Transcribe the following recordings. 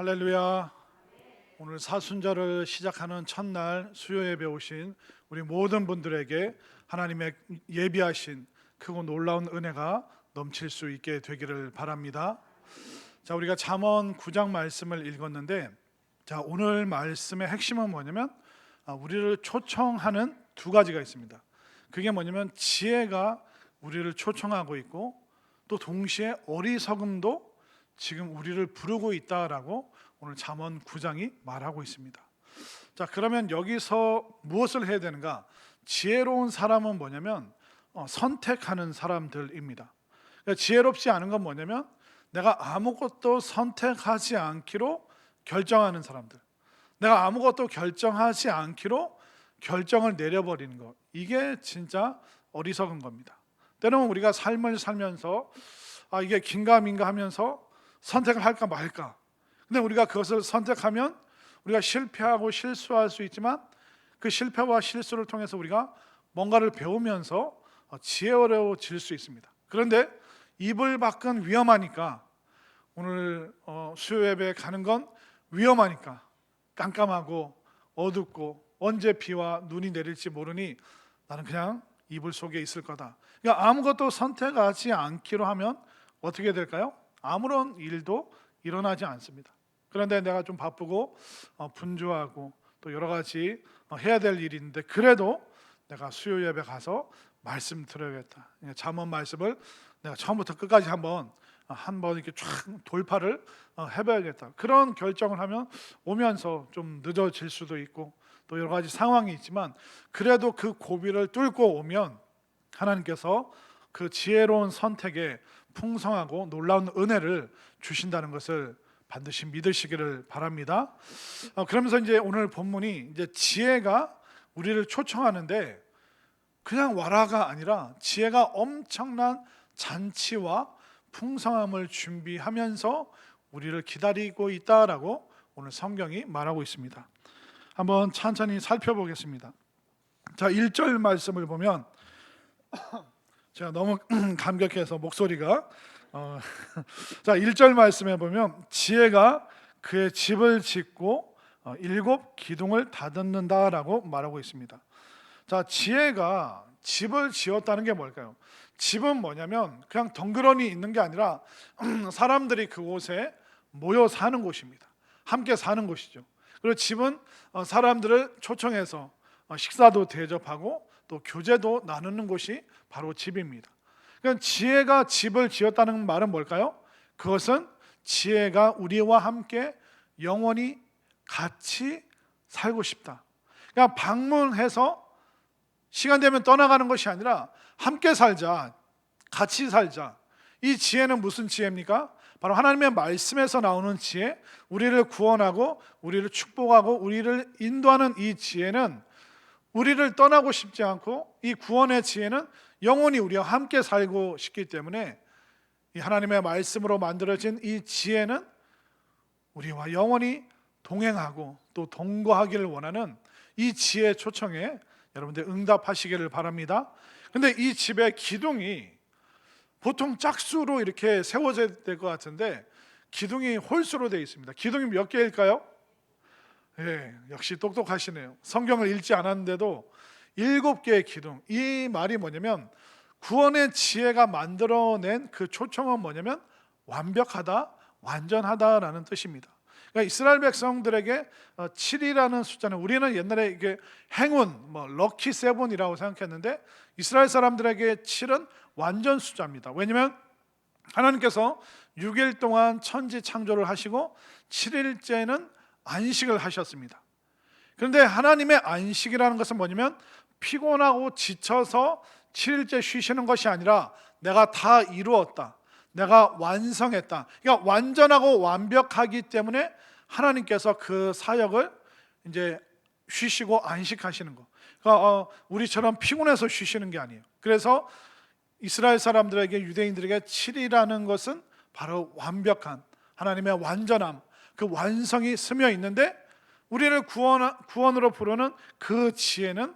할렐루야. 오늘 사순절을 시작하는 첫날 수요 예배 오신 우리 모든 분들에게 하나님의 예비하신 크고 놀라운 은혜가 넘칠 수 있게 되기를 바랍니다. 자, 우리가 잠언 9장 말씀을 읽었는데, 자, 오늘 말씀의 핵심은 뭐냐면 우리를 초청하는 두 가지가 있습니다. 그게 뭐냐면 지혜가 우리를 초청하고 있고, 또 동시에 어리석음도 지금 우리를 부르고 있다라고 오늘 잠언 9장이 말하고 있습니다. 자, 그러면 여기서 무엇을 해야 되는가? 지혜로운 사람은 뭐냐면 선택하는 사람들입니다. 그러니까 지혜롭지 않은 건 뭐냐면 내가 아무것도 선택하지 않기로 결정하는 사람들, 내가 아무것도 결정하지 않기로 결정을 내려버리는 것, 이게 진짜 어리석은 겁니다. 때로는 우리가 삶을 살면서 이게 긴가민가 하면서 선택을 할까 말까, 근데 우리가 그것을 선택하면 우리가 실패하고 실수할 수 있지만 그 실패와 실수를 통해서 우리가 뭔가를 배우면서 지혜로워질 수 있습니다. 그런데 이불 밖은 위험하니까, 오늘 수요 예배에 가는 건 위험하니까, 깜깜하고 어둡고 언제 비와 눈이 내릴지 모르니 나는 그냥 이불 속에 있을 거다. 그러니까 아무것도 선택하지 않기로 하면 어떻게 될까요? 아무런 일도 일어나지 않습니다. 그런데 내가 좀 바쁘고 분주하고 또 여러 가지 해야 될 일이 있는데, 그래도 내가 수요 예배 가서 말씀 들어야겠다, 잠언 말씀을 내가 처음부터 끝까지 한번 이렇게 쫙 돌파를 해봐야겠다, 그런 결정을 하면 오면서 좀 늦어질 수도 있고 또 여러 가지 상황이 있지만, 그래도 그 고비를 뚫고 오면 하나님께서 그 지혜로운 선택에 풍성하고 놀라운 은혜를 주신다는 것을 반드시 믿으시기를 바랍니다. 그러면서 이제 오늘 본문이 이제 지혜가 우리를 초청하는데 그냥 와라가 아니라 지혜가 엄청난 잔치와 풍성함을 준비하면서 우리를 기다리고 있다라고 오늘 성경이 말하고 있습니다. 한번 천천히 살펴보겠습니다. 자, 1절 말씀을 보면 제가 너무 감격해서 목소리가 자, 1절 말씀에 보면 지혜가 그의 집을 짓고 7 기둥을 다듬는다라고 말하고 있습니다. 자, 지혜가 집을 지었다는 게 뭘까요? 집은 뭐냐면 그냥 덩그러니 있는 게 아니라 사람들이 그곳에 모여 사는 곳입니다. 함께 사는 곳이죠. 그리고 집은 사람들을 초청해서 식사도 대접하고 또 교제도 나누는 곳이 바로 집입니다. 그러니까 지혜가 집을 지었다는 말은 뭘까요? 그것은 지혜가 우리와 함께 영원히 같이 살고 싶다. 그러니까 방문해서 시간 되면 떠나가는 것이 아니라 함께 살자, 같이 살자. 이 지혜는 무슨 지혜입니까? 바로 하나님의 말씀에서 나오는 지혜, 우리를 구원하고 우리를 축복하고 우리를 인도하는 이 지혜는 우리를 떠나고 싶지 않고, 이 구원의 지혜는 영원히 우리와 함께 살고 싶기 때문에 이 하나님의 말씀으로 만들어진 이 지혜는 우리와 영원히 동행하고 또 동거하기를 원하는 이 지혜 초청에 여러분들 응답하시기를 바랍니다. 근데 이 집의 기둥이 보통 짝수로 이렇게 세워져야 될 것 같은데 기둥이 홀수로 되어 있습니다. 기둥이 몇 개일까요? 역시 똑똑하시네요. 성경을 읽지 않았는데도 7개의 기둥. 이 말이 뭐냐면 구원의 지혜가 만들어낸 그 초청은 뭐냐면 완벽하다, 완전하다라는 뜻입니다. 그러니까 이스라엘 백성들에게 7이라는 숫자는, 우리는 옛날에 이게 행운, 럭키 세븐이라고 생각했는데 이스라엘 사람들에게 7은 완전 숫자입니다. 왜냐하면 하나님께서 6일 동안 천지 창조를 하시고 7일째는 안식을 하셨습니다. 그런데 하나님의 안식이라는 것은 뭐냐면 피곤하고 지쳐서 7일째 쉬시는 것이 아니라 내가 다 이루었다, 내가 완성했다, 그러니까 완전하고 완벽하기 때문에 하나님께서 그 사역을 이제 쉬시고 안식하시는 거. 그러니까 우리처럼 피곤해서 쉬시는 게 아니에요. 그래서 이스라엘 사람들에게, 유대인들에게 7이라는 것은 바로 완벽한 하나님의 완전함, 그 완성이 스며 있는데, 우리를 구원으로 부르는 그 지혜는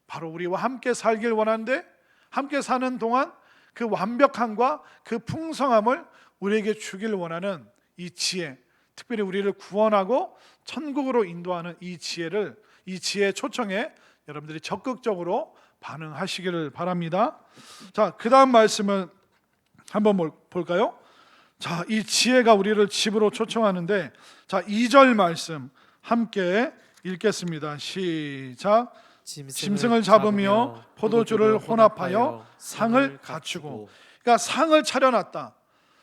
바로 우리와 함께 살길 원하는데, 함께 사는 동안 그 완벽함과 그 풍성함을 우리에게 주길 원하는 이 지혜, 특별히 우리를 구원하고 천국으로 인도하는 이 지혜의 초청에 여러분들이 적극적으로 반응하시기를 바랍니다. 자, 그 다음 말씀은 한번 볼까요? 자, 이 지혜가 우리를 집으로 초청하는데, 자, 2절 말씀 함께 읽겠습니다. 시작. 짐승을 잡으며 포도주를 혼합하여 상을 갖추고. 그러니까 상을 차려놨다.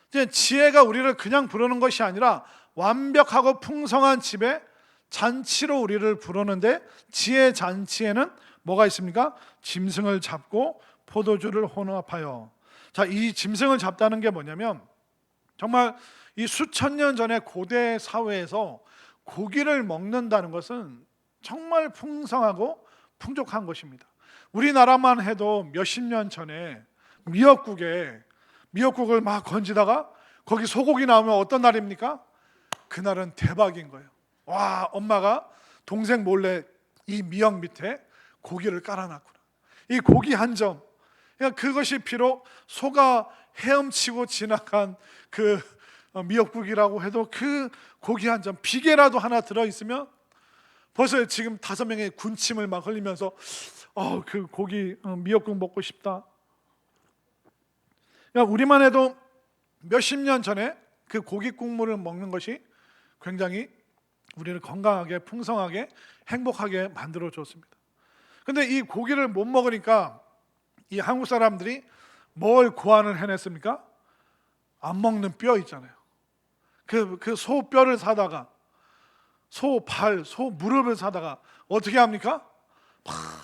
이제 지혜가 우리를 그냥 부르는 것이 아니라 완벽하고 풍성한 집에 잔치로 우리를 부르는데, 지혜 잔치에는 뭐가 있습니까? 짐승을 잡고 포도주를 혼합하여. 자, 이 짐승을 잡다는 게 뭐냐면, 정말 이 수천 년 전의 고대 사회에서 고기를 먹는다는 것은 정말 풍성하고 풍족한 것입니다. 우리나라만 해도 몇십 년 전에 미역국을 막 건지다가 거기 소고기 나오면 어떤 날입니까? 그날은 대박인 거예요. 와, 엄마가 동생 몰래 이 미역 밑에 고기를 깔아놨구나. 이 고기 한 점, 그러니까 그것이 비록 소가 헤엄치고 지나간 그 미역국이라고 해도 그 고기 한 점, 비계라도 하나 들어있으면 벌써 지금 5명의 군침을 막 흘리면서 그 고기 미역국 먹고 싶다. 그러니까 우리만 해도 몇십 년 전에 그 고기 국물을 먹는 것이 굉장히 우리를 건강하게, 풍성하게, 행복하게 만들어 줬습니다. 근데 이 고기를 못 먹으니까 이 한국 사람들이 뭘 고안을 해냈습니까? 안 먹는 뼈 있잖아요. 그 소 뼈를 사다가, 소 발, 소 무릎을 사다가 어떻게 합니까?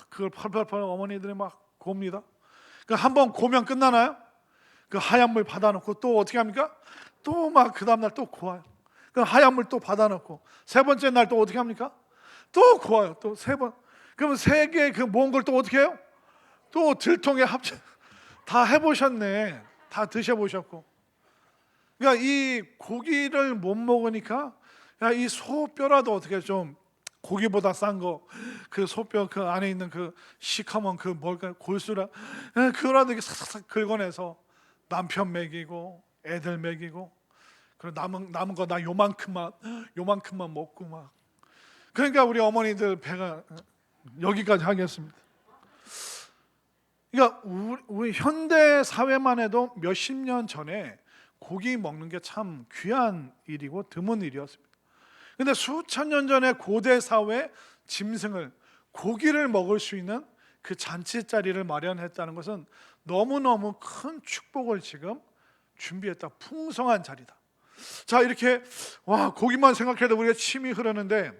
그걸 팔팔팔 어머니들이 막 곱니다. 한번 고면 끝나나요? 그 하얀 물 받아놓고 또 어떻게 합니까? 또 막 그 다음날 또 고아요. 그 하얀 물 또 받아놓고 세 번째 날 또 어떻게 합니까? 또 고아요. 또 세 번. 그러면 세 개 그 모은 걸 또 어떻게 해요? 또 들통에 합쳐. 다 해보셨네. 다 드셔보셨고. 그러니까 이 고기를 못 먹으니까 이 소뼈라도 어떻게 좀 고기보다 싼 거, 그 소뼈 그 안에 있는 그 시커먼 그 뭘까 골수라, 그거라도 이렇게 싹싹 긁어내서 남편 먹이고 애들 먹이고, 그리고 남은 거 나 요만큼만 먹고 막. 그러니까 우리 어머니들 배가 여기까지 하겠습니다. 그러니까 우리 현대 사회만 해도 몇십 년 전에 고기 먹는 게 참 귀한 일이고 드문 일이었습니다. 근데 수천 년 전에 고대 사회 짐승을, 고기를 먹을 수 있는 그 잔치 자리를 마련했다는 것은 너무너무 큰 축복을 지금 준비했다. 풍성한 자리다. 자, 이렇게 고기만 생각해도 우리가 침이 흐르는데,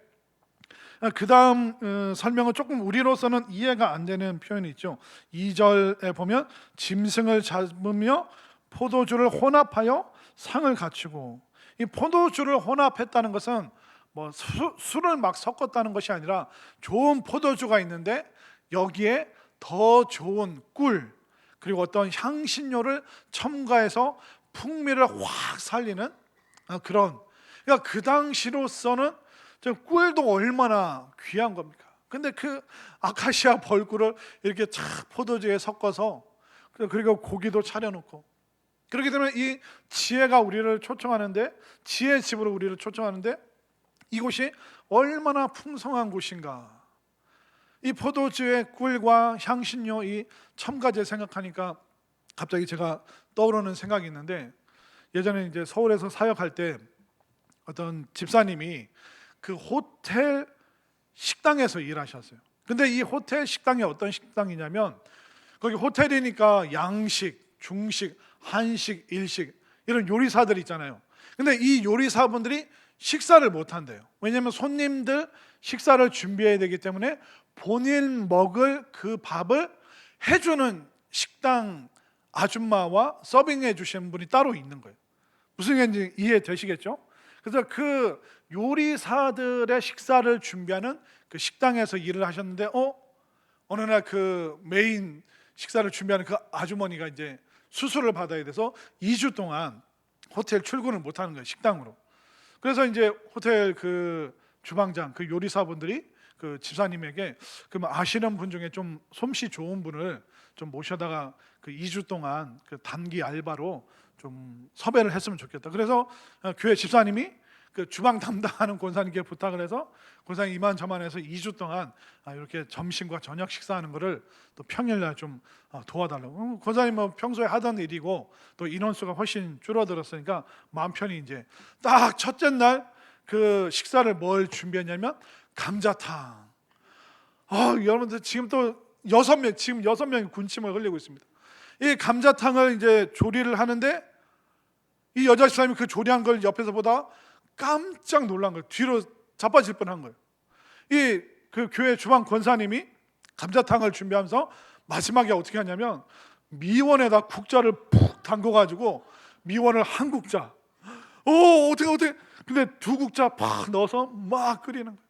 그 다음 설명은 조금 우리로서는 이해가 안 되는 표현이 있죠. 2절에 보면 짐승을 잡으며 포도주를 혼합하여 상을 갖추고. 이 포도주를 혼합했다는 것은 뭐 술을 막 섞었다는 것이 아니라 좋은 포도주가 있는데 여기에 더 좋은 꿀, 그리고 어떤 향신료를 첨가해서 풍미를 확 살리는 그런. 그러니까 그 당시로서는 꿀도 얼마나 귀한 겁니까? 근데 그 아카시아 벌꿀을 이렇게 착 포도주에 섞어서, 그리고 고기도 차려놓고, 그렇기 때문에 이 지혜가 우리를 초청하는데, 지혜의 집으로 우리를 초청하는데, 이곳이 얼마나 풍성한 곳인가. 이 포도주의 꿀과 향신료, 이 첨가제 생각하니까 갑자기 제가 떠오르는 생각이 있는데, 예전에 이제 서울에서 사역할 때 어떤 집사님이 그 호텔 식당에서 일하셨어요. 근데 이 호텔 식당이 어떤 식당이냐면, 거기 호텔이니까 양식, 중식, 한식, 일식 이런 요리사들이 있잖아요. 근데 이 요리사분들이 식사를 못 한대요. 왜냐하면 손님들 식사를 준비해야 되기 때문에 본인 먹을 그 밥을 해주는 식당 아줌마와 서빙해 주시는 분이 따로 있는 거예요. 무슨 얘기인지 이해되시겠죠? 그래서 그 요리사들의 식사를 준비하는 그 식당에서 일을 하셨는데, 어느 날 그 메인 식사를 준비하는 그 아주머니가 이제 수술을 받아야 돼서 2주 동안 호텔 출근을 못 하는 거예요, 식당으로. 그래서 이제 호텔 그 주방장, 그 요리사분들이 그 집사님에게 그럼 아시는 분 중에 좀 솜씨 좋은 분을 좀 모셔다가 그 2주 동안 그 단기 알바로 좀 섭외를 했으면 좋겠다. 그래서 교회 집사님이 그 주방 담당하는 권사님께 부탁을 해서 권사님 이만저만해서 2주 동안 이렇게 점심과 저녁 식사하는 거를 또 평일날 좀 도와달라고. 권사님 뭐 평소에 하던 일이고 또 인원수가 훨씬 줄어들었으니까 마음 편히 이제 딱 첫째 날 그 식사를 뭘 준비했냐면 감자탕. 여러분들 지금 또 6명이 군침을 흘리고 있습니다. 이 감자탕을 이제 조리를 하는데 이 여자 집사님이 그 조리한 걸 옆에서 보다 깜짝 놀란 거예요. 뒤로 자빠질 뻔한 거예요. 이 그 교회 주방 권사님이 감자탕을 준비하면서 마지막에 어떻게 하냐면 미원에다 국자를 푹 담궈가지고 미원을 한 국자. 어떻게? 근데 2국자 팍 넣어서 막 끓이는 거예요.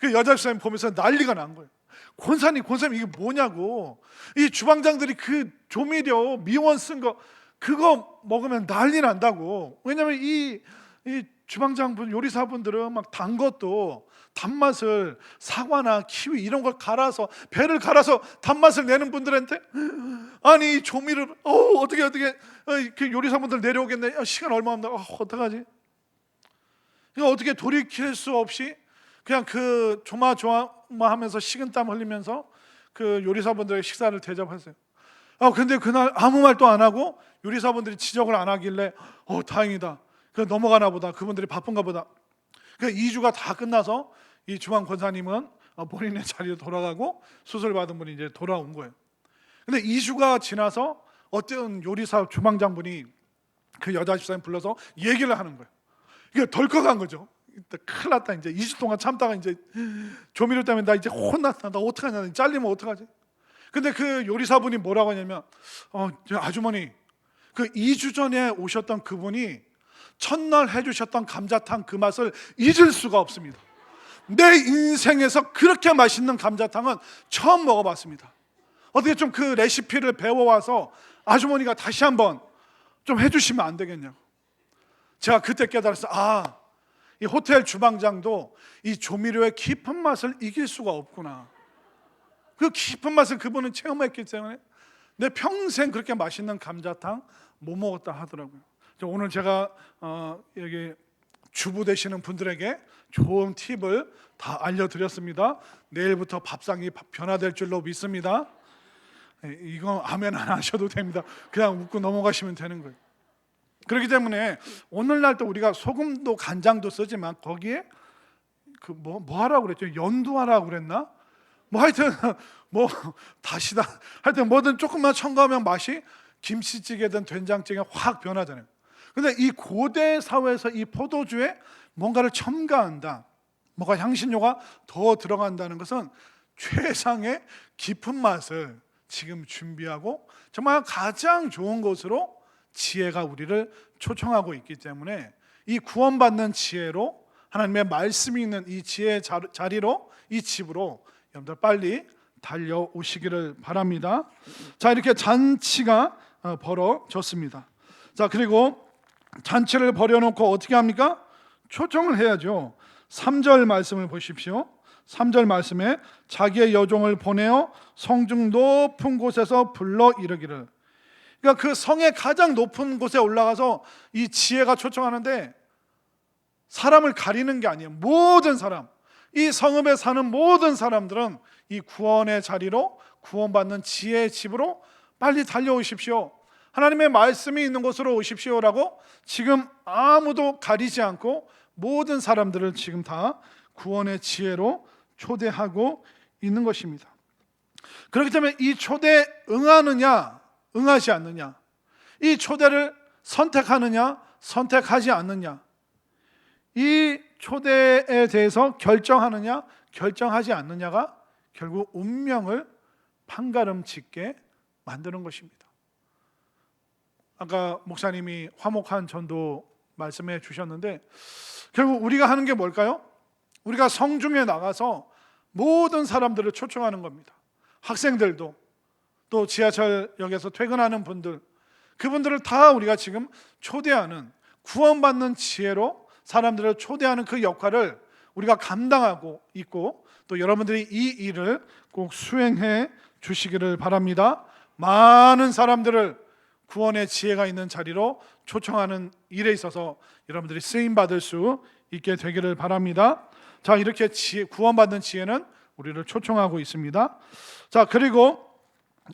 그 여자 집사님 보면서 난리가 난 거예요. 권사님 이게 뭐냐고. 이 주방장들이 그 조미료 미원 쓴 거 그거 먹으면 난리 난다고. 왜냐면 이 주방장분 요리사분들은 막 단 것도 단맛을 사과나 키위 이런 걸 갈아서 배를 갈아서 단맛을 내는 분들한테 아니 이 조미료를 어떻게 그 요리사분들 내려오겠네. 시간 얼마 없나. 어떡하지? 이거 어떻게 돌이킬 수 없이 그냥 그 조마조마하면서 식은땀 흘리면서 그 요리사분들의 식사를 대접했어요. 근데 그날 아무 말도 안 하고 요리사분들이 지적을 안 하길래 다행이다. 그 넘어가나 보다. 그분들이 바쁜가 보다. 그 2주가 다 끝나서 이 주방 권사님은 본인의 자리로 돌아가고 수술 받은 분이 이제 돌아온 거예요. 근데 2주가 지나서 어떤 요리사 주방장분이 그 여자 집사님 불러서 얘기를 하는 거예요. 이게 덜컥한 거죠. 큰일 났다. 이제 2주 동안 참다가 이제 조미료 때문에 나 이제 혼났다. 나 어떡하냐. 잘리면 어떡하지? 근데 그 요리사분이 뭐라고 하냐면 아주머니 그 2주 전에 오셨던 그분이 첫날 해주셨던 감자탕 그 맛을 잊을 수가 없습니다. 내 인생에서 그렇게 맛있는 감자탕은 처음 먹어봤습니다. 어떻게 좀 그 레시피를 배워와서 아주머니가 다시 한번 좀 해주시면 안 되겠냐고. 제가 그때 깨달았어요. 이 호텔 주방장도 이 조미료의 깊은 맛을 이길 수가 없구나. 그 깊은 맛을 그분은 체험했기 때문에 내 평생 그렇게 맛있는 감자탕 못 먹었다 하더라고요. 오늘 제가 여기 주부 되시는 분들에게 좋은 팁을 다 알려드렸습니다. 내일부터 밥상이 변화될 줄로 믿습니다. 이건 아멘 안 하셔도 됩니다. 그냥 웃고 넘어가시면 되는 거예요. 그렇기 때문에 오늘날도 우리가 소금도 간장도 쓰지만 거기에 그 뭐 하라고 그랬죠? 연두하라고 그랬나? 하여튼 다시다. 하여튼 뭐든 조금만 첨가하면 맛이 김치찌개든 된장찌개 확 변하잖아요. 근데 이 고대 사회에서 이 포도주에 뭔가를 첨가한다, 뭐가 향신료가 더 들어간다는 것은 최상의 깊은 맛을 지금 준비하고 정말 가장 좋은 것으로 지혜가 우리를 초청하고 있기 때문에 이 구원받는 지혜로 하나님의 말씀이 있는 이 지혜의 자리로, 이 집으로 여러분들 빨리 달려오시기를 바랍니다. 자, 이렇게 잔치가 벌어졌습니다. 자, 그리고 잔치를 벌여놓고 어떻게 합니까? 초청을 해야죠. 3절 말씀을 보십시오. 3절 말씀에 자기의 여종을 보내어 성중 높은 곳에서 불러 이르기를. 그러니까 그 성의 가장 높은 곳에 올라가서 이 지혜가 초청하는데 사람을 가리는 게 아니에요. 모든 사람, 이 성읍에 사는 모든 사람들은 이 구원의 자리로, 구원받는 지혜의 집으로 빨리 달려오십시오. 하나님의 말씀이 있는 곳으로 오십시오라고 지금 아무도 가리지 않고 모든 사람들을 지금 다 구원의 지혜로 초대하고 있는 것입니다. 그렇기 때문에 이 초대에 응하느냐 응하지 않느냐, 이 초대를 선택하느냐 선택하지 않느냐, 이 초대에 대해서 결정하느냐 결정하지 않느냐가 결국 운명을 판가름 짓게 만드는 것입니다. 아까 목사님이 화목한 전도 말씀해 주셨는데 결국 우리가 하는 게 뭘까요? 우리가 성중에 나가서 모든 사람들을 초청하는 겁니다. 학생들도, 또 지하철역에서 퇴근하는 분들, 그분들을 다 우리가 지금 초대하는, 구원받는 지혜로 사람들을 초대하는 그 역할을 우리가 감당하고 있고, 또 여러분들이 이 일을 꼭 수행해 주시기를 바랍니다. 많은 사람들을 구원의 지혜가 있는 자리로 초청하는 일에 있어서 여러분들이 쓰임 받을 수 있게 되기를 바랍니다. 자, 이렇게 구원받는 지혜는 우리를 초청하고 있습니다. 자, 그리고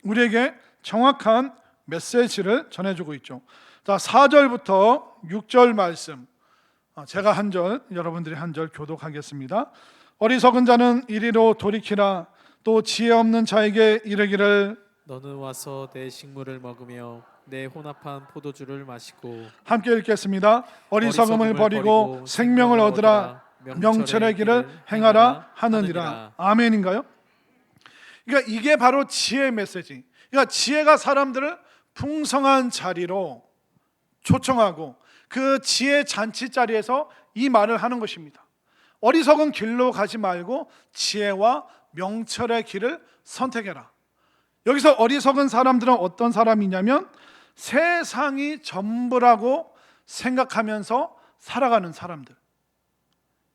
우리에게 정확한 메시지를 전해주고 있죠. 자, 4절부터 6절 말씀, 제가 한 절, 여러분들이 한 절 교독하겠습니다. 어리석은 자는 이리로 돌이키라. 또 지혜 없는 자에게 이르기를 너는 와서 내 식물을 먹으며 내 혼합한 포도주를 마시고 함께 읽겠습니다. 어리석음을 버리고 생명을 얻으라. 명철의 길을 행하라 하느니라. 아멘인가요? 그러니까 이게 바로 지혜의 메시지. 그러니까 지혜가 사람들을 풍성한 자리로 초청하고 그 지혜 잔치 자리에서 이 말을 하는 것입니다. 어리석은 길로 가지 말고 지혜와 명철의 길을 선택해라. 여기서 어리석은 사람들은 어떤 사람이냐면 세상이 전부라고 생각하면서 살아가는 사람들.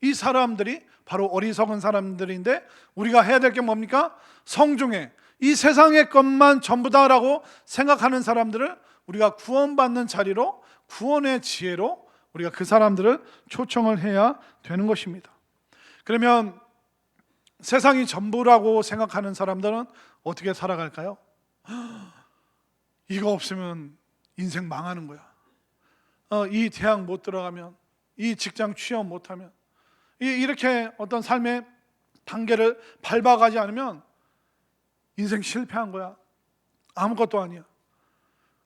이 사람들이 바로 어리석은 사람들인데 우리가 해야 될 게 뭡니까? 성중에 이 세상의 것만 전부다라고 생각하는 사람들을 우리가 구원받는 자리로, 구원의 지혜로 우리가 그 사람들을 초청을 해야 되는 것입니다. 그러면 세상이 전부라고 생각하는 사람들은 어떻게 살아갈까요? 이거 없으면 인생 망하는 거야. 이 대학 못 들어가면, 이 직장 취업 못하면, 이렇게 어떤 삶의 단계를 밟아가지 않으면 인생 실패한 거야. 아무것도 아니야.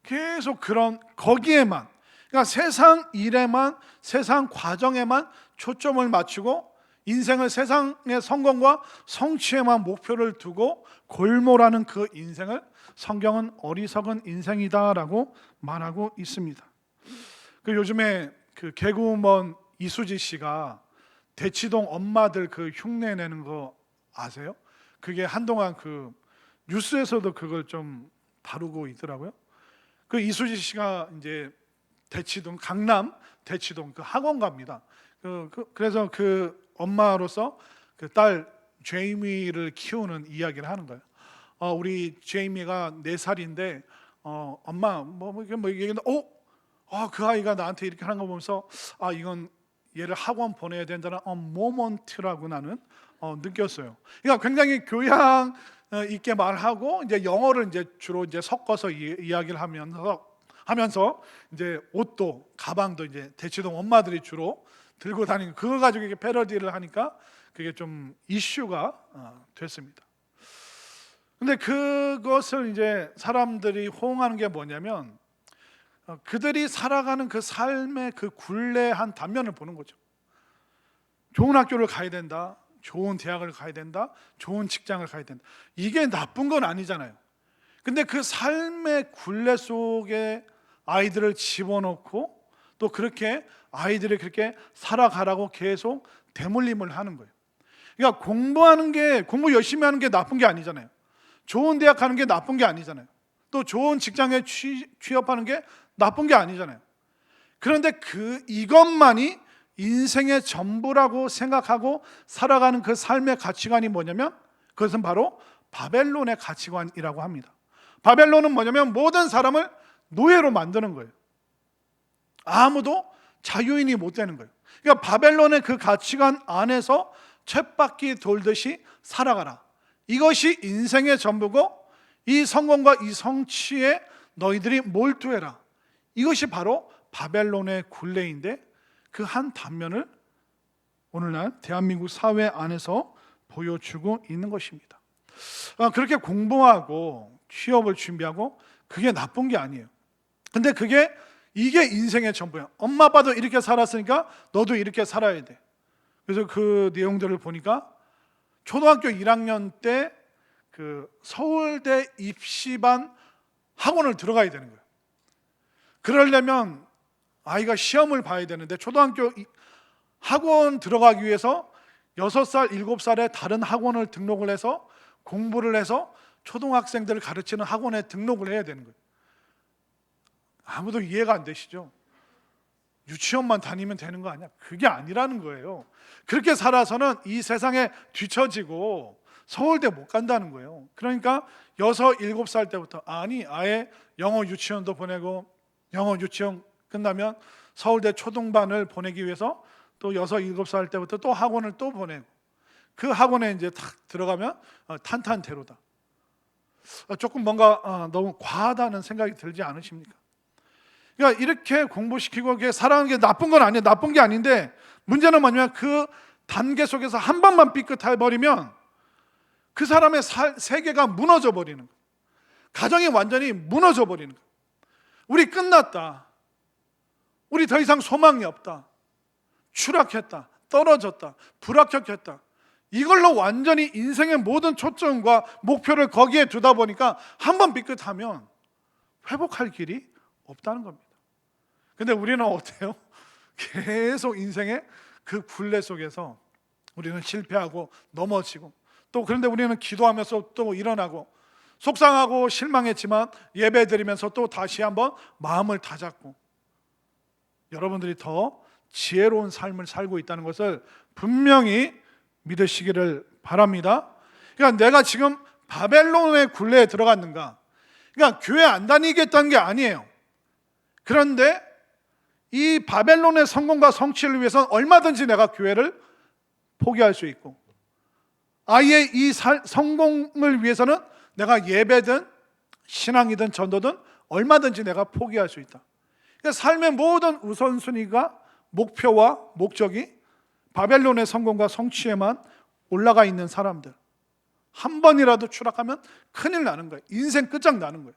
계속 그런 거기에만, 그러니까 세상 일에만, 세상 과정에만 초점을 맞추고 인생을 세상의 성공과 성취에만 목표를 두고 골몰하는 그 인생을 성경은 어리석은 인생이다라고 말하고 있습니다. 요즘에 그 개그우먼 이수지 씨가 대치동 엄마들 그 흉내 내는 거 아세요? 그게 한동안 그 뉴스에서도 그걸 좀 다루고 있더라고요. 그 이수지 씨가 이제 대치동, 강남 대치동 그 학원가입니다. 그래서 그 엄마로서 그 딸 제이미를 키우는 이야기를 하는 거예요. 우리 제이미가 4살인데 엄마 뭐 얘기했는데 그 아이가 나한테 이렇게 하는 거 보면서 이건 얘를 학원 보내야 된다는 모먼트라고 나는 느꼈어요. 그러니까 굉장히 교양 있게 말하고 이제 영어를 이제 주로 이제 섞어서 이야기를 하면서 이제 옷도 가방도 이제 대치동 엄마들이 주로 들고 다니는 그거 가지고 이렇게 패러디를 하니까 그게 좀 이슈가 됐습니다. 근데 그것을 이제 사람들이 호응하는 게 뭐냐면 그들이 살아가는 그 삶의 그 굴레한 단면을 보는 거죠. 좋은 학교를 가야 된다, 좋은 대학을 가야 된다, 좋은 직장을 가야 된다. 이게 나쁜 건 아니잖아요. 근데 그 삶의 굴레 속에 아이들을 집어넣고 또 그렇게 아이들이 그렇게 살아가라고 계속 대물림을 하는 거예요. 그러니까 공부 열심히 하는 게 나쁜 게 아니잖아요. 좋은 대학 가는 게 나쁜 게 아니잖아요. 또 좋은 직장에 취업하는 게 나쁜 게 아니잖아요. 그런데 이것만이 인생의 전부라고 생각하고 살아가는 그 삶의 가치관이 뭐냐면 그것은 바로 바벨론의 가치관이라고 합니다. 바벨론은 뭐냐면 모든 사람을 노예로 만드는 거예요. 아무도 자유인이 못 되는 거예요. 그러니까 바벨론의 그 가치관 안에서 쳇바퀴 돌듯이 살아가라. 이것이 인생의 전부고 이 성공과 이 성취에 너희들이 몰두해라. 이것이 바로 바벨론의 굴레인데 그 한 단면을 오늘날 대한민국 사회 안에서 보여주고 있는 것입니다. 그렇게 공부하고 취업을 준비하고 그게 나쁜 게 아니에요. 근데 이게 인생의 전부야. 엄마 아빠도 이렇게 살았으니까 너도 이렇게 살아야 돼. 그래서 그 내용들을 보니까 초등학교 1학년 때 그 서울대 입시반 학원을 들어가야 되는 거예요. 그러려면 아이가 시험을 봐야 되는데 초등학교 학원 들어가기 위해서 6살, 7살에 다른 학원을 등록을 해서 공부를 해서 초등학생들을 가르치는 학원에 등록을 해야 되는 거예요. 아무도 이해가 안 되시죠? 유치원만 다니면 되는 거 아니야? 그게 아니라는 거예요. 그렇게 살아서는 이 세상에 뒤처지고 서울대 못 간다는 거예요. 그러니까 6, 7살 때부터 아예 영어 유치원도 보내고 영어 유치원 끝나면 서울대 초등반을 보내기 위해서 또 6, 7살 때부터 또 학원을 또 보내고 그 학원에 이제 탁 들어가면 탄탄대로다. 조금 뭔가 너무 과하다는 생각이 들지 않으십니까? 그러니까 이렇게 공부시키고 이렇게 살아가는 게 나쁜 건 아니에요. 나쁜 게 아닌데 문제는 뭐냐면 그 단계 속에서 한 번만 삐끗해 버리면 그 사람의 세계가 무너져 버리는 거예요. 가정이 완전히 무너져 버리는 거예요. 우리 끝났다. 우리 더 이상 소망이 없다. 추락했다. 떨어졌다. 불합격했다. 이걸로 완전히 인생의 모든 초점과 목표를 거기에 두다 보니까 한 번 삐끗하면 회복할 길이 없다는 겁니다. 근데 우리는 어때요? 계속 인생의 그 굴레 속에서 우리는 실패하고 넘어지고 또 그런데 우리는 기도하면서 또 일어나고 속상하고 실망했지만 예배 드리면서 또 다시 한번 마음을 다잡고 여러분들이 더 지혜로운 삶을 살고 있다는 것을 분명히 믿으시기를 바랍니다. 그러니까 내가 지금 바벨론의 굴레에 들어갔는가? 그러니까 교회 안 다니겠다는 게 아니에요. 그런데 이 바벨론의 성공과 성취를 위해서는 얼마든지 내가 교회를 포기할 수 있고 아예 이 성공을 위해서는 내가 예배든 신앙이든 전도든 얼마든지 내가 포기할 수 있다. 그러니까 삶의 모든 우선순위가 목표와 목적이 바벨론의 성공과 성취에만 올라가 있는 사람들, 한 번이라도 추락하면 큰일 나는 거예요. 인생 끝장나는 거예요.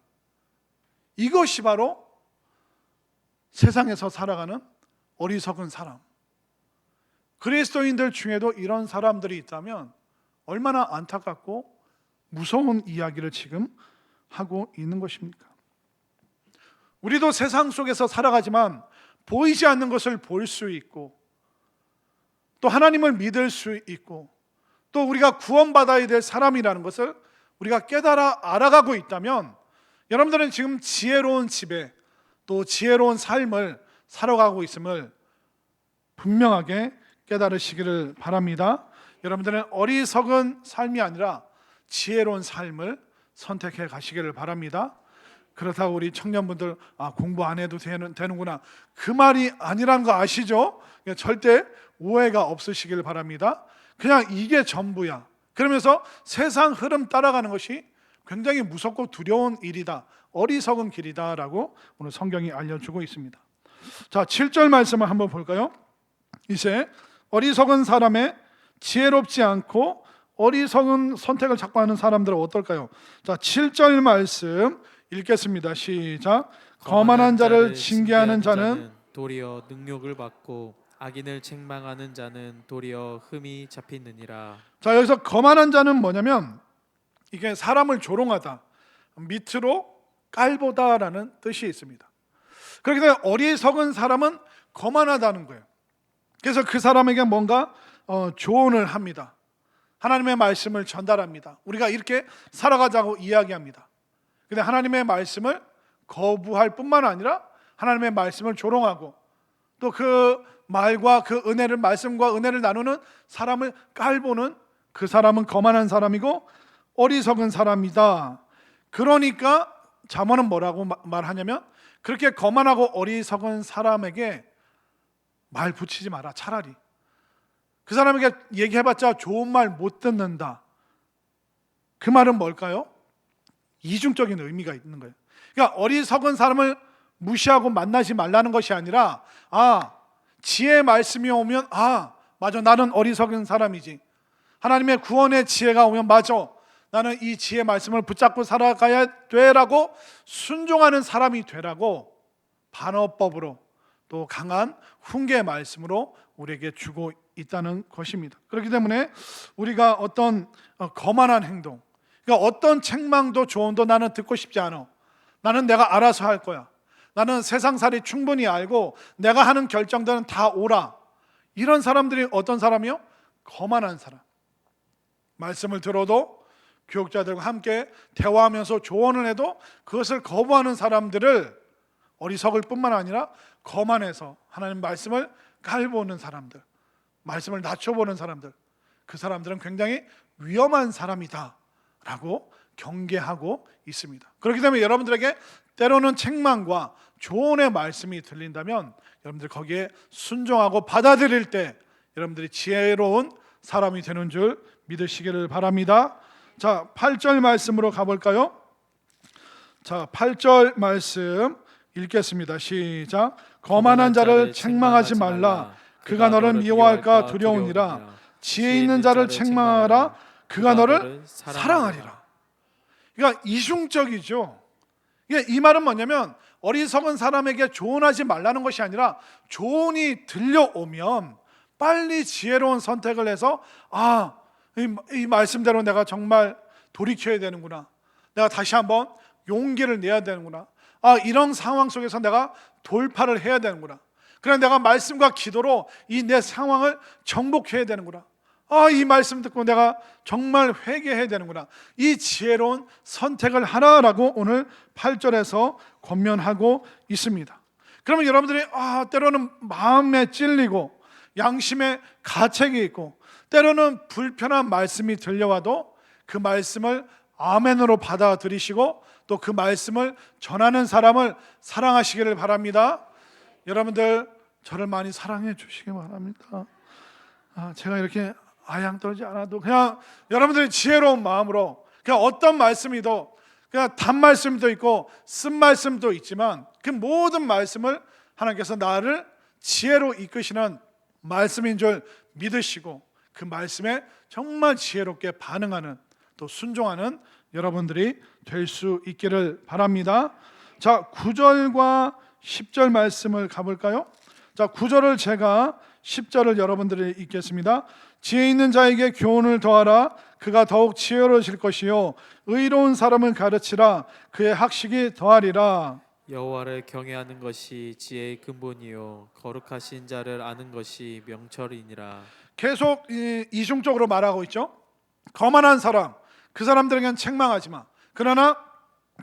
이것이 바로 세상에서 살아가는 어리석은 사람. 그리스도인들 중에도 이런 사람들이 있다면 얼마나 안타깝고 무서운 이야기를 지금 하고 있는 것입니까? 우리도 세상 속에서 살아가지만 보이지 않는 것을 볼 수 있고 또 하나님을 믿을 수 있고 또 우리가 구원받아야 될 사람이라는 것을 우리가 깨달아 알아가고 있다면 여러분들은 지금 지혜로운 집에 또 지혜로운 삶을 살아가고 있음을 분명하게 깨달으시기를 바랍니다. 여러분들은 어리석은 삶이 아니라 지혜로운 삶을 선택해 가시기를 바랍니다. 그렇다고 우리 청년분들 공부 안 해도 되는구나 그 말이 아니라는 거 아시죠? 절대 오해가 없으시길 바랍니다. 그냥 이게 전부야. 그러면서 세상 흐름 따라가는 것이 굉장히 무섭고 두려운 일이다. 어리석은 길이다라고 오늘 성경이 알려주고 있습니다. 자, 7절 말씀을 한번 볼까요? 이제 어리석은 사람의 지혜롭지 않고 어리석은 선택을 자꾸 하는 사람들은 어떨까요? 자, 7절 말씀 읽겠습니다. 시작. 거만한 자를 징계하는 자는 도리어 능욕을 받고 악인을 책망하는 자는 도리어 흠이 잡히느니라. 자, 여기서 거만한 자는 뭐냐면 이게 사람을 조롱하다, 밑으로 깔보다라는 뜻이 있습니다. 그렇기 때문에 어리석은 사람은 거만하다는 거예요. 그래서 그 사람에게 뭔가 조언을 합니다. 하나님의 말씀을 전달합니다. 우리가 이렇게 살아가자고 이야기합니다. 근데 하나님의 말씀을 거부할 뿐만 아니라 하나님의 말씀을 조롱하고 또 그 말과 그 은혜를 말씀과 은혜를 나누는 사람을 깔보는 그 사람은 거만한 사람이고 어리석은 사람이다. 그러니까 잠언은 뭐라고 말하냐면 그렇게 거만하고 어리석은 사람에게 말 붙이지 마라. 차라리 그 사람에게 얘기해봤자 좋은 말 못 듣는다. 그 말은 뭘까요? 이중적인 의미가 있는 거예요. 그러니까 어리석은 사람을 무시하고 만나지 말라는 것이 아니라 지혜의 말씀이 오면 맞아, 나는 어리석은 사람이지. 하나님의 구원의 지혜가 오면 맞아, 나는 이 지혜의 말씀을 붙잡고 살아가야 돼라고 순종하는 사람이 되라고 반어법으로 또 강한 훈계의 말씀으로 우리에게 주고 있다는 것입니다. 그렇기 때문에 우리가 어떤 거만한 행동, 그러니까 어떤 책망도 조언도 나는 듣고 싶지 않아. 나는 내가 알아서 할 거야. 나는 세상살이 충분히 알고 내가 하는 결정들은 다 옳아. 이런 사람들이 어떤 사람이요? 거만한 사람. 말씀을 들어도 교육자들과 함께 대화하면서 조언을 해도 그것을 거부하는 사람들을 어리석을 뿐만 아니라 거만해서 하나님 말씀을 깔보는 사람들, 말씀을 낮춰보는 사람들, 그 사람들은 굉장히 위험한 사람이다라고 경계하고 있습니다. 그렇기 때문에 여러분들에게 때로는 책망과 조언의 말씀이 들린다면 여러분들 거기에 순종하고 받아들일 때 여러분들이 지혜로운 사람이 되는 줄 믿으시기를 바랍니다. 자, 8절 말씀으로 가볼까요? 자, 8절 말씀 읽겠습니다. 시작. 거만한 자를 책망하지 말라. 그가 너를 미워할까 두려우니라. 지혜 있는 자를 책망하라. 그가 너를 사랑하리라. 그러니까 이중적이죠. 이 말은 뭐냐면 어리석은 사람에게 조언하지 말라는 것이 아니라 조언이 들려오면 빨리 지혜로운 선택을 해서 이 말씀대로 내가 정말 돌이켜야 되는구나. 내가 다시 한번 용기를 내야 되는구나. 이런 상황 속에서 내가 돌파를 해야 되는구나. 그래 내가 말씀과 기도로 이 내 상황을 정복해야 되는구나. 이 말씀 듣고 내가 정말 회개해야 되는구나. 이 지혜로운 선택을 하라라고 오늘 8절에서 권면하고 있습니다. 그러면 여러분들이 때로는 마음에 찔리고 양심에 가책이 있고 때로는 불편한 말씀이 들려와도 그 말씀을 아멘으로 받아들이시고 또 그 말씀을 전하는 사람을 사랑하시기를 바랍니다. 여러분들 저를 많이 사랑해 주시기 바랍니다. 제가 이렇게 아양 떨지 않아도 그냥 여러분들이 지혜로운 마음으로 그냥 어떤 말씀이도 그냥 단말씀도 있고 쓴말씀도 있지만 그 모든 말씀을 하나님께서 나를 지혜로 이끄시는 말씀인 줄 믿으시고 그 말씀에 정말 지혜롭게 반응하는 또 순종하는 여러분들이 될 수 있기를 바랍니다. 자, 9절과 10절 말씀을 가볼까요? 자, 9절을 제가 10절을 여러분들이 읽겠습니다. 지혜 있는 자에게 교훈을 더하라. 그가 더욱 지혜로우실 것이요 의로운 사람을 가르치라. 그의 학식이 더하리라. 여호와를 경외하는 것이 지혜의 근본이요 거룩하신 자를 아는 것이 명철이니라. 계속 이중적으로 말하고 있죠. 거만한 사람, 그 사람들에게는 책망하지 마. 그러나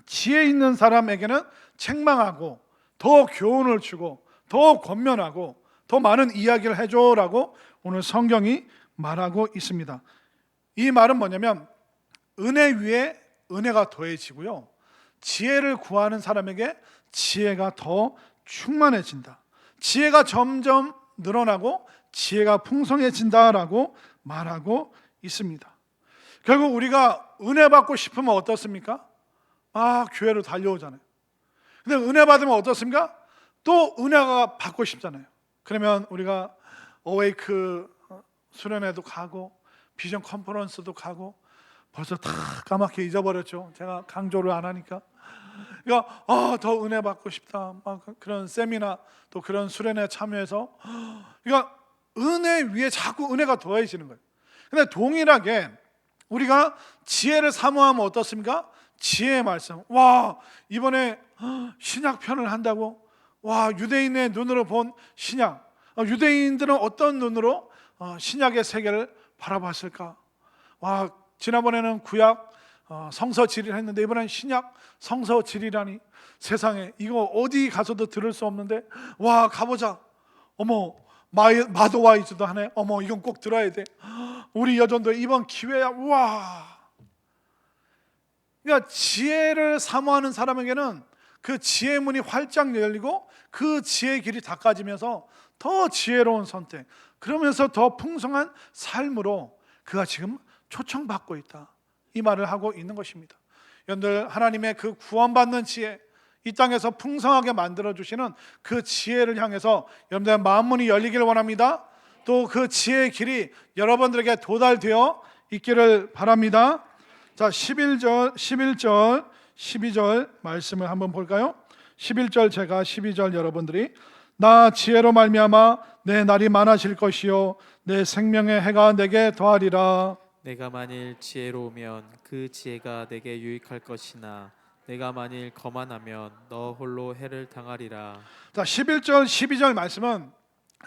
지혜 있는 사람에게는 책망하고 더 교훈을 주고 더 권면하고 더 많은 이야기를 해줘라고 오늘 성경이 말하고 있습니다. 이 말은 뭐냐면 은혜 위에 은혜가 더해지고요 지혜를 구하는 사람에게 지혜가 더 충만해진다. 지혜가 점점 늘어나고 지혜가 풍성해진다라고 말하고 있습니다. 결국 우리가 은혜 받고 싶으면 어떻습니까? 교회로 달려오잖아요. 근데 은혜 받으면 어떻습니까? 또 은혜가 받고 싶잖아요. 그러면 우리가 어웨이크 수련회도 가고 비전 컨퍼런스도 가고 벌써 다 까맣게 잊어버렸죠. 제가 강조를 안 하니까. 그러니까 더 은혜 받고 싶다. 그런 세미나 또 그런 수련회 참여해서 그러니까 은혜 위에 자꾸 은혜가 더해지는 거예요. 근데 동일하게 우리가 지혜를 사모하면 어떻습니까? 지혜의 말씀. 이번에 신약편을 한다고? 유대인의 눈으로 본 신약. 유대인들은 어떤 눈으로 신약의 세계를 바라봤을까? 지난번에는 구약 성서 지리를 했는데 이번엔 신약 성서 지리라니. 세상에 이거 어디 가서도 들을 수 없는데 가보자. 어머 마도와이즈도 하네. 어머 이건 꼭 들어야 돼. 우리 여전도 이번 기회야. 그러니까 지혜를 사모하는 사람에게는 그 지혜의 문이 활짝 열리고 그 지혜의 길이 닦아지면서 더 지혜로운 선택, 그러면서 더 풍성한 삶으로 그가 지금 초청받고 있다. 이 말을 하고 있는 것입니다. 여러분들 하나님의 그 구원받는 지혜, 이 땅에서 풍성하게 만들어주시는 그 지혜를 향해서 여러분들의 마음문이 열리기를 원합니다. 또 그 지혜의 길이 여러분들에게 도달되어 있기를 바랍니다. 자, 11절, 12절 말씀을 한번 볼까요? 11절 제가 12절 여러분들이 나 지혜로 말미암아 내 날이 많아질 것이요 내 생명의 해가 내게 더하리라. 내가 만일 지혜로우면 그 지혜가 내게 유익할 것이나 내가 만일 거만하면 너 홀로 해를 당하리라. 자, 11절, 12절 말씀은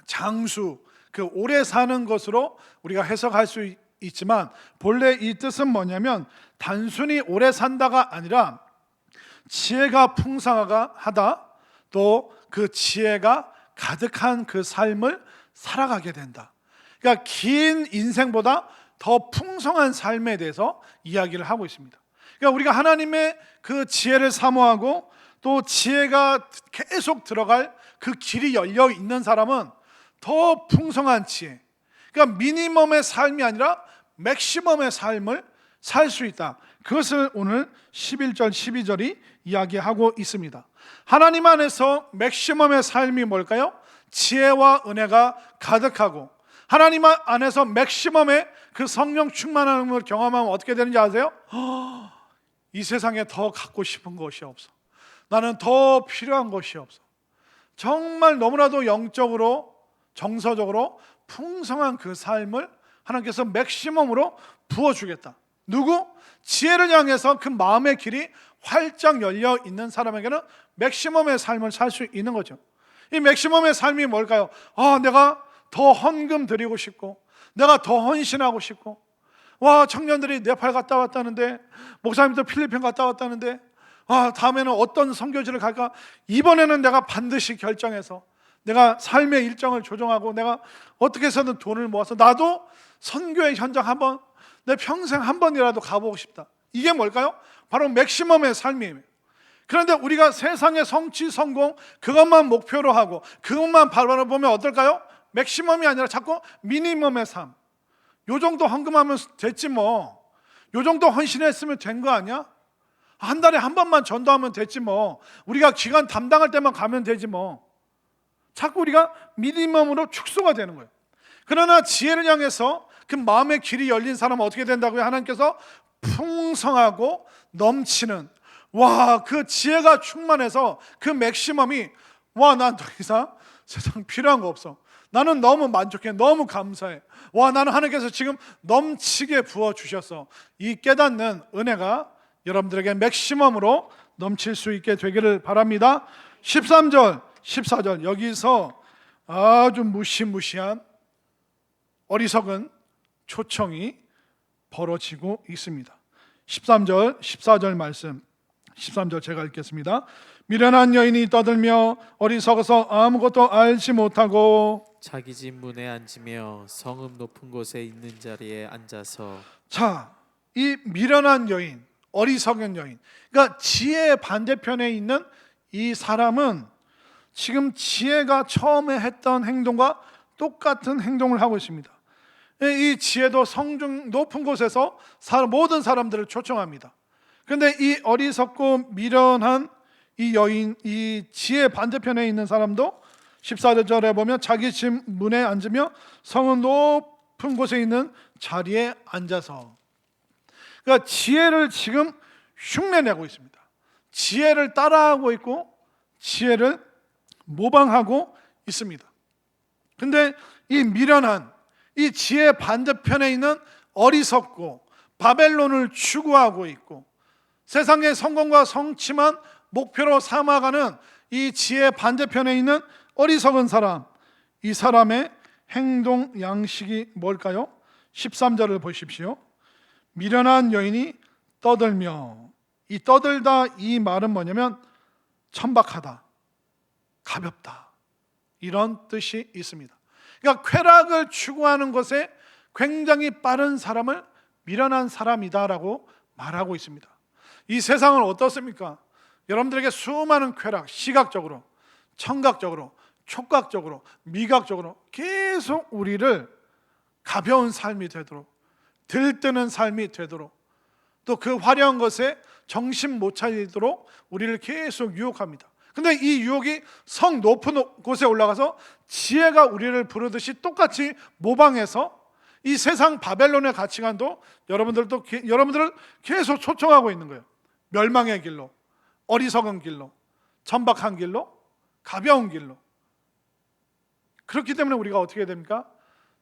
장수, 그 오래 사는 것으로 우리가 해석할 수 있지만 본래 이 뜻은 뭐냐면 단순히 오래 산다가 아니라 지혜가 풍성하다, 또 그 지혜가 가득한 그 삶을 살아가게 된다. 그러니까 긴 인생보다 더 풍성한 삶에 대해서 이야기를 하고 있습니다. 그러니까 우리가 하나님의 그 지혜를 사모하고 또 지혜가 계속 들어갈 그 길이 열려 있는 사람은 더 풍성한 지혜, 그러니까 미니멈의 삶이 아니라 맥시멈의 삶을 살 수 있다. 그것을 오늘 11절 12절이 이야기하고 있습니다. 하나님 안에서 맥시멈의 삶이 뭘까요? 지혜와 은혜가 가득하고, 하나님 안에서 맥시멈의 그 성령 충만함을 경험하면 어떻게 되는지 아세요? 이 세상에 더 갖고 싶은 것이 없어. 나는 더 필요한 것이 없어. 정말 너무나도 영적으로 정서적으로 풍성한 그 삶을 하나님께서 맥시멈으로 부어주겠다. 누구? 지혜를 향해서 그 마음의 길이 활짝 열려 있는 사람에게는 맥시멈의 삶을 살 수 있는 거죠. 이 맥시멈의 삶이 뭘까요? 내가 더 헌금 드리고 싶고, 내가 더 헌신하고 싶고, 청년들이 네팔 갔다 왔다는데, 목사님도 필리핀 갔다 왔다는데, 다음에는 어떤 선교지를 갈까? 이번에는 내가 반드시 결정해서 내가 삶의 일정을 조정하고 내가 어떻게 해서든 돈을 모아서 나도 선교의 현장 한번, 내 평생 한 번이라도 가보고 싶다. 이게 뭘까요? 바로 맥시멈의 삶이에요. 그런데 우리가 세상의 성취, 성공 그것만 목표로 하고 그것만 바라보면 어떨까요? 맥시멈이 아니라 자꾸 미니멈의 삶. 요 정도 헌금하면 됐지 뭐. 요 정도 헌신했으면 된 거 아니야? 한 달에 한 번만 전도하면 됐지 뭐. 우리가 기간 담당할 때만 가면 되지 뭐. 자꾸 우리가 미니멈으로 축소가 되는 거예요. 그러나 지혜를 향해서 그 마음의 길이 열린 사람은 어떻게 된다고요? 하나님께서 풍성하고 넘치는, 그 지혜가 충만해서 그 맥시멈이, 난 더 이상 세상 필요한 거 없어. 나는 너무 만족해. 너무 감사해. 나는 하나님께서 지금 넘치게 부어주셨어. 이 깨닫는 은혜가 여러분들에게 맥시멈으로 넘칠 수 있게 되기를 바랍니다. 13절, 14절 여기서 아주 무시무시한 어리석은 초청이 벌어지고 있습니다. 13절, 14절 말씀, 13절 제가 읽겠습니다. 미련한 여인이 떠들며 어리석어서 아무것도 알지 못하고 자기 집 문에 앉으며 성읍 높은 곳에 있는 자리에 앉아서. 자, 이 미련한 여인, 어리석은 여인, 그러니까 지혜의 반대편에 있는 이 사람은 지금 지혜가 처음에 했던 행동과 똑같은 행동을 하고 있습니다. 이 지혜도 성중 높은 곳에서 모든 사람들을 초청합니다. 그런데 이 어리석고 미련한 이 여인, 이 지혜 반대편에 있는 사람도 14절에 보면 자기 집 문에 앉으며 성은 높은 곳에 있는 자리에 앉아서, 그러니까 지혜를 지금 흉내내고 있습니다. 지혜를 따라하고 있고 지혜를 모방하고 있습니다. 근데 이 미련한, 이 지혜 반대편에 있는 어리석고 바벨론을 추구하고 있고 세상의 성공과 성취만 목표로 삼아가는 이 지혜 반대편에 있는 어리석은 사람, 이 사람의 행동 양식이 뭘까요? 13절을 보십시오. 미련한 여인이 떠들며, 이 떠들다 이 말은 뭐냐면 천박하다, 가볍다, 이런 뜻이 있습니다. 그러니까 쾌락을 추구하는 것에 굉장히 빠른 사람을 미련한 사람이다라고 말하고 있습니다. 이 세상은 어떻습니까? 여러분들에게 수많은 쾌락, 시각적으로, 청각적으로, 촉각적으로, 미각적으로 계속 우리를 가벼운 삶이 되도록, 들뜨는 삶이 되도록, 또 그 화려한 것에 정신 못 차리도록 우리를 계속 유혹합니다. 근데 이 유혹이 성 높은 곳에 올라가서 지혜가 우리를 부르듯이 똑같이 모방해서 이 세상 바벨론의 가치관도 여러분들을 계속 초청하고 있는 거예요. 멸망의 길로, 어리석은 길로, 천박한 길로, 가벼운 길로. 그렇기 때문에 우리가 어떻게 됩니까?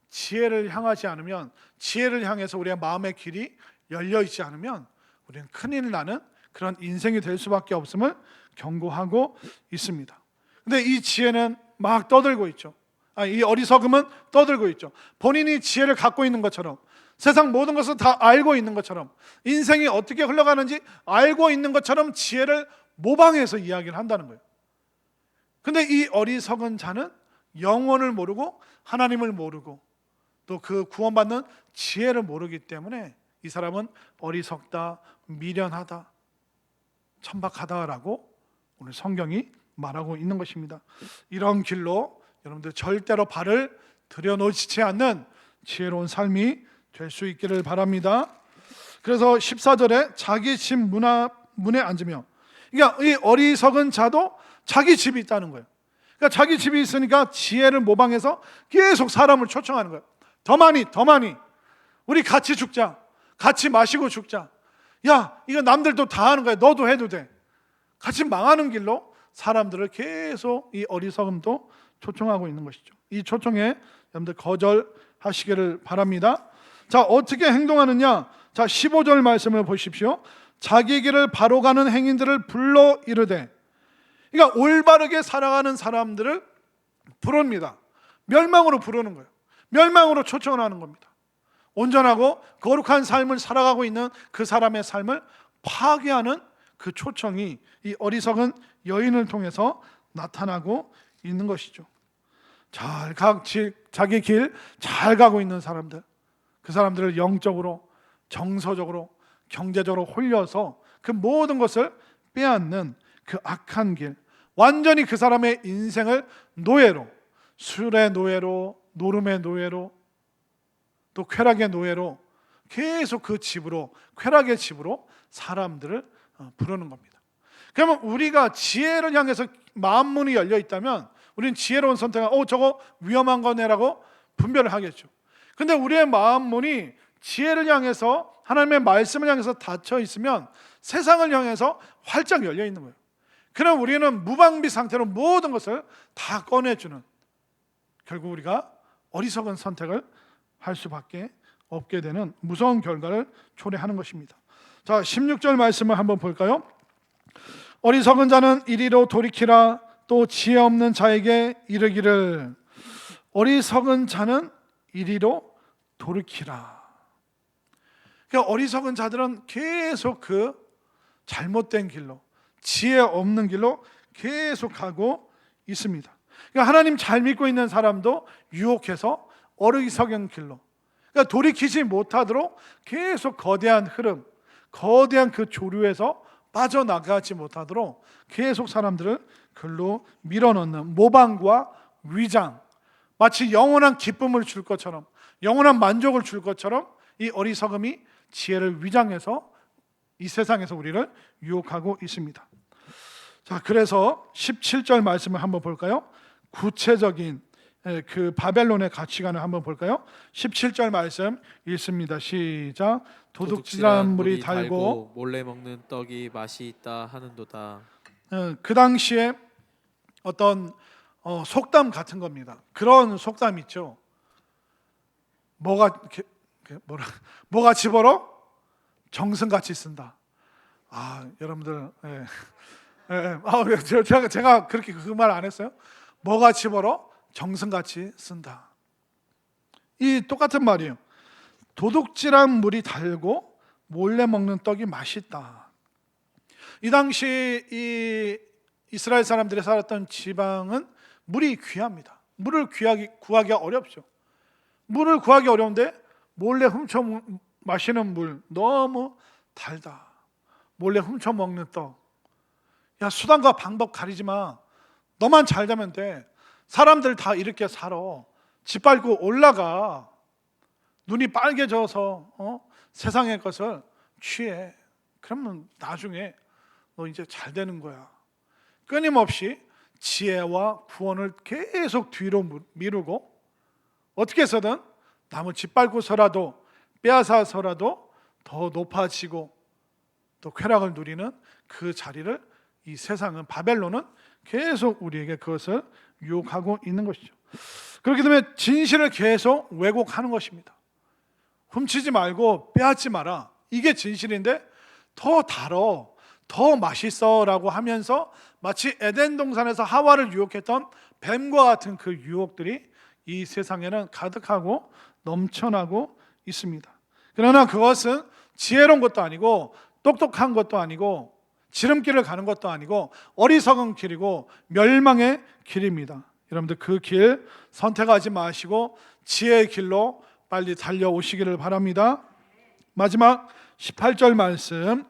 지혜를 향하지 않으면, 지혜를 향해서 우리의 마음의 길이 열려 있지 않으면 우리는 큰일 나는 그런 인생이 될 수밖에 없음을 경고하고 있습니다. 근데 이 지혜는 막 떠들고 있죠. 이 어리석음은 떠들고 있죠. 본인이 지혜를 갖고 있는 것처럼, 세상 모든 것을 다 알고 있는 것처럼, 인생이 어떻게 흘러가는지 알고 있는 것처럼 지혜를 모방해서 이야기를 한다는 거예요. 근데 이 어리석은 자는 영혼을 모르고 하나님을 모르고 또 그 구원받는 지혜를 모르기 때문에 이 사람은 어리석다, 미련하다, 천박하다라고 오늘 성경이 말하고 있는 것입니다. 이런 길로 여러분들 절대로 발을 들여놓지 않는 지혜로운 삶이 될 수 있기를 바랍니다. 그래서 14절에 자기 집 문에 앉으며, 그러니까 이 어리석은 자도 자기 집이 있다는 거예요. 그러니까 자기 집이 있으니까 지혜를 모방해서 계속 사람을 초청하는 거예요. 더 많이 우리 같이 죽자, 같이 마시고 죽자. 야, 이거 남들도 다 하는 거야, 너도 해도 돼. 같이 망하는 길로 사람들을 계속 이 어리석음도 초청하고 있는 것이죠. 이 초청에 여러분들 거절하시기를 바랍니다. 자, 어떻게 행동하느냐? 자, 15절 말씀을 보십시오. 자기 길을 바로 가는 행인들을 불러 이르되, 그러니까 올바르게 살아가는 사람들을 부릅니다. 멸망으로 부르는 거예요. 멸망으로 초청을 하는 겁니다. 온전하고 거룩한 삶을 살아가고 있는 그 사람의 삶을 파괴하는 그 초청이 이 어리석은 여인을 통해서 나타나고 있는 것이죠. 자기 길 잘 가고 있는 사람들, 그 사람들을 영적으로, 정서적으로, 경제적으로 홀려서 그 모든 것을 빼앗는 그 악한 길, 완전히 그 사람의 인생을 노예로, 술의 노예로, 노름의 노예로, 또 쾌락의 노예로 계속 그 집으로, 쾌락의 집으로 사람들을 부르는 겁니다. 그러면 우리가 지혜를 향해서 마음문이 열려 있다면 우리는 지혜로운 선택을 저거 위험한 거네라고 분별을 하겠죠. 근데 우리의 마음문이 지혜를 향해서, 하나님의 말씀을 향해서 닫혀 있으면 세상을 향해서 활짝 열려 있는 거예요. 그럼 우리는 무방비 상태로 모든 것을 다 꺼내주는, 결국 우리가 어리석은 선택을 할 수밖에 없게 되는 무서운 결과를 초래하는 것입니다. 자, 16절 말씀을 한번 볼까요? 어리석은 자는 이리로 돌이키라. 또 지혜 없는 자에게 이르기를, 어리석은 자는 이리로 돌이키라. 그러니까 어리석은 자들은 계속 그 잘못된 길로, 지혜 없는 길로 계속 가고 있습니다. 그러니까 하나님 잘 믿고 있는 사람도 유혹해서 어리석은 길로, 그러니까 돌이키지 못하도록 계속 거대한 흐름, 거대한 그 조류에서 빠져나가지 못하도록 계속 사람들을 글로 밀어넣는 모방과 위장, 마치 영원한 기쁨을 줄 것처럼, 영원한 만족을 줄 것처럼 이 어리석음이 지혜를 위장해서 이 세상에서 우리를 유혹하고 있습니다. 자, 그래서 17절 말씀을 한번 볼까요? 구체적인 그 바벨론의 가치관을 한번 볼까요? 17절 말씀 읽습니다. 시작. 도둑질한 물이 달고 몰래 먹는 떡이 맛이 있다 하는도다. 그 당시에 어떤 속담 같은 겁니다. 그런 속담 있죠. 뭐같이 벌어? 정승같이 쓴다. 여러분들, 제가 그렇게 그 말 안 했어요? 뭐같이 벌어? 정승같이 쓴다. 이 똑같은 말이에요. 도둑질한 물이 달고 몰래 먹는 떡이 맛있다. 이 당시 이 이스라엘 사람들이 살았던 지방은 물이 귀합니다. 물을 구하기가 어렵죠. 물을 구하기 어려운데 몰래 훔쳐 마시는 물, 너무 달다. 몰래 훔쳐 먹는 떡. 야, 수단과 방법 가리지 마. 너만 잘 되면 돼. 사람들 다 이렇게 살아. 짓밟고 올라가. 눈이 빨개져서 세상의 것을 취해. 그러면 나중에 너 이제 잘 되는 거야. 끊임없이 지혜와 구원을 계속 뒤로 미루고 어떻게 해서든 남을 짓밟고서라도 빼앗아서라도 더 높아지고 또 쾌락을 누리는 그 자리를 이 세상은, 바벨론은 계속 우리에게 그것을 유혹하고 있는 것이죠. 그렇기 때문에 진실을 계속 왜곡하는 것입니다. 훔치지 말고 빼앗지 마라. 이게 진실인데 더 달어, 더 맛있어 라고 하면서 마치 에덴 동산에서 하와를 유혹했던 뱀과 같은 그 유혹들이 이 세상에는 가득하고 넘쳐나고 있습니다. 그러나 그것은 지혜로운 것도 아니고 똑똑한 것도 아니고 지름길을 가는 것도 아니고 어리석은 길이고 멸망의 길입니다. 여러분들 그 길 선택하지 마시고 지혜의 길로 빨리 달려오시기를 바랍니다. 마지막 18절 말씀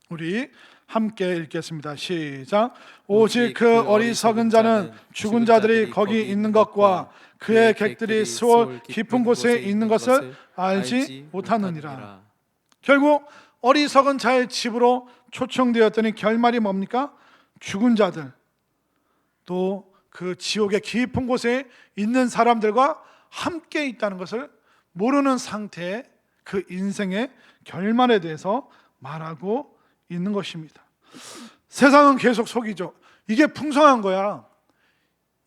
우리 함께 읽겠습니다. 시작. 오직 그 어리석은 자는 죽은 자들이 거기 있는 것과 그의 객들이 스올 깊은 곳에 있는 것을 알지 못하느니라. 결국 어리석은 자의 집으로 초청되었더니 결말이 뭡니까? 죽은 자들, 또 그 지옥의 깊은 곳에 있는 사람들과 함께 있다는 것을 모르는 상태의 그 인생의 결말에 대해서 말하고 있는 것입니다. 세상은 계속 속이죠. 이게 풍성한 거야.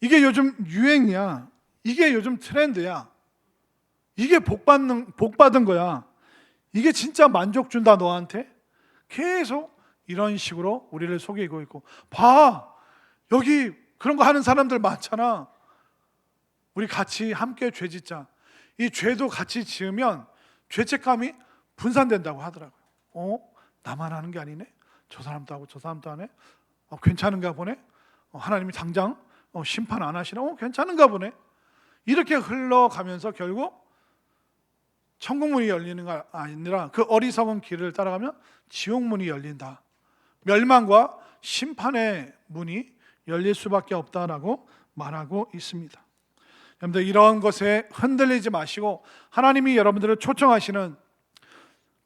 이게 요즘 유행이야. 이게 요즘 트렌드야. 이게 복 받은 거야. 이게 진짜 만족 준다 너한테. 계속 이런 식으로 우리를 속이고 있고, 봐, 여기 그런 거 하는 사람들 많잖아. 우리 같이 함께 죄 짓자. 이 죄도 같이 지으면 죄책감이 분산된다고 하더라고요. 나만 하는 게 아니네. 저 사람도 하고 저 사람도 하네. 괜찮은가 보네. 하나님이 당장 심판 안 하시나? 괜찮은가 보네. 이렇게 흘러가면서 결국 천국 문이 열리는 게 아니라 그 어리석은 길을 따라가면 지옥 문이 열린다. 멸망과 심판의 문이 열릴 수밖에 없다라고 말하고 있습니다. 여러분들, 이런 것에 흔들리지 마시고 하나님이 여러분들을 초청하시는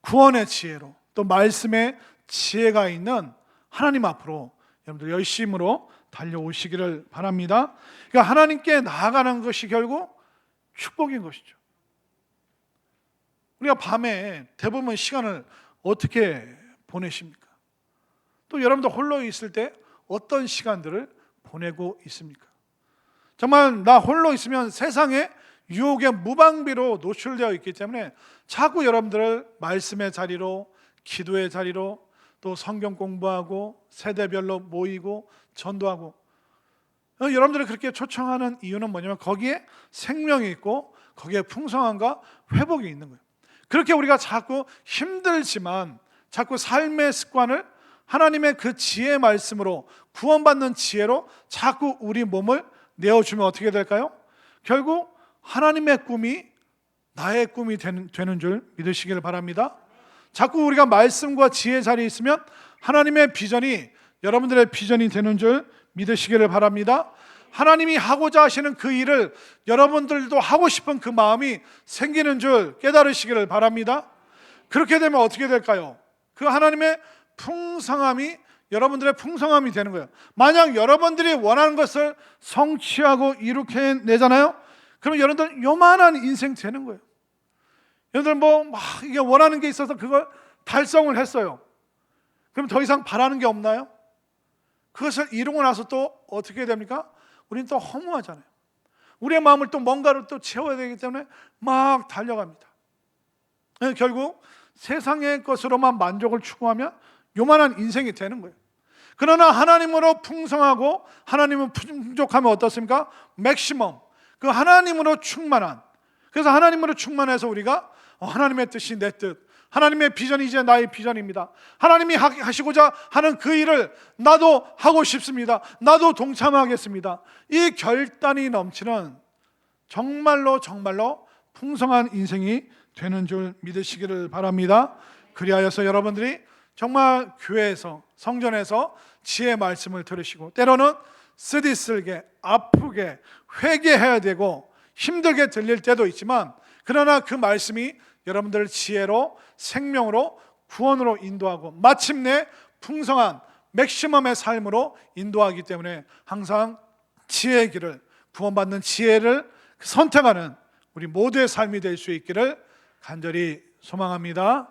구원의 지혜로, 또 말씀의 지혜가 있는 하나님 앞으로 여러분들 열심으로 달려오시기를 바랍니다. 그러니까 하나님께 나아가는 것이 결국 축복인 것이죠. 우리가 밤에 대부분 시간을 어떻게 보내십니까? 또 여러분들 홀로 있을 때 어떤 시간들을 보내고 있습니까? 정말 나 홀로 있으면 세상의 유혹의 무방비로 노출되어 있기 때문에 자꾸 여러분들을 말씀의 자리로, 기도의 자리로, 또 성경 공부하고 세대별로 모이고 전도하고, 여러분들을 그렇게 초청하는 이유는 뭐냐면 거기에 생명이 있고 거기에 풍성함과 회복이 있는 거예요. 그렇게 우리가 자꾸 힘들지만 자꾸 삶의 습관을 하나님의 그 지혜의 말씀으로, 구원받는 지혜로 자꾸 우리 몸을 내어주면 어떻게 될까요? 결국 하나님의 꿈이 나의 꿈이 되는 줄 믿으시길 바랍니다. 자꾸 우리가 말씀과 지혜 자리에 있으면 하나님의 비전이 여러분들의 비전이 되는 줄 믿으시기를 바랍니다. 하나님이 하고자 하시는 그 일을 여러분들도 하고 싶은 그 마음이 생기는 줄 깨달으시기를 바랍니다. 그렇게 되면 어떻게 될까요? 그 하나님의 풍성함이 여러분들의 풍성함이 되는 거예요. 만약 여러분들이 원하는 것을 성취하고 이루게내잖아요. 그럼 여러분들 요만한 인생 되는 거예요. 여러분들 이게 원하는 게 있어서 그걸 달성을 했어요. 그럼 더 이상 바라는 게 없나요? 그것을 이루고 나서 또 어떻게 됩니까? 우리는 또 허무하잖아요. 우리의 마음을 또 뭔가를 또 채워야 되기 때문에 막 달려갑니다. 결국 세상의 것으로만 만족을 추구하면 요만한 인생이 되는 거예요. 그러나 하나님으로 풍성하고 하나님은 풍족하면 어떻습니까? 맥시멈, 그 하나님으로 충만한, 그래서 하나님으로 충만해서 우리가 하나님의 뜻이 내 뜻, 하나님의 비전이 이제 나의 비전입니다. 하나님이 하시고자 하는 그 일을 나도 하고 싶습니다. 나도 동참하겠습니다. 이 결단이 넘치는 정말로 풍성한 인생이 되는 줄 믿으시기를 바랍니다. 그리하여서 여러분들이 정말 교회에서, 성전에서 지혜의 말씀을 들으시고, 때로는 쓰디쓸게, 아프게, 회개해야 되고 힘들게 들릴 때도 있지만, 그러나 그 말씀이 여러분들을 지혜로, 생명으로, 구원으로 인도하고 마침내 풍성한 맥시멈의 삶으로 인도하기 때문에 항상 지혜의 길을, 구원받는 지혜를 선택하는 우리 모두의 삶이 될 수 있기를 간절히 소망합니다.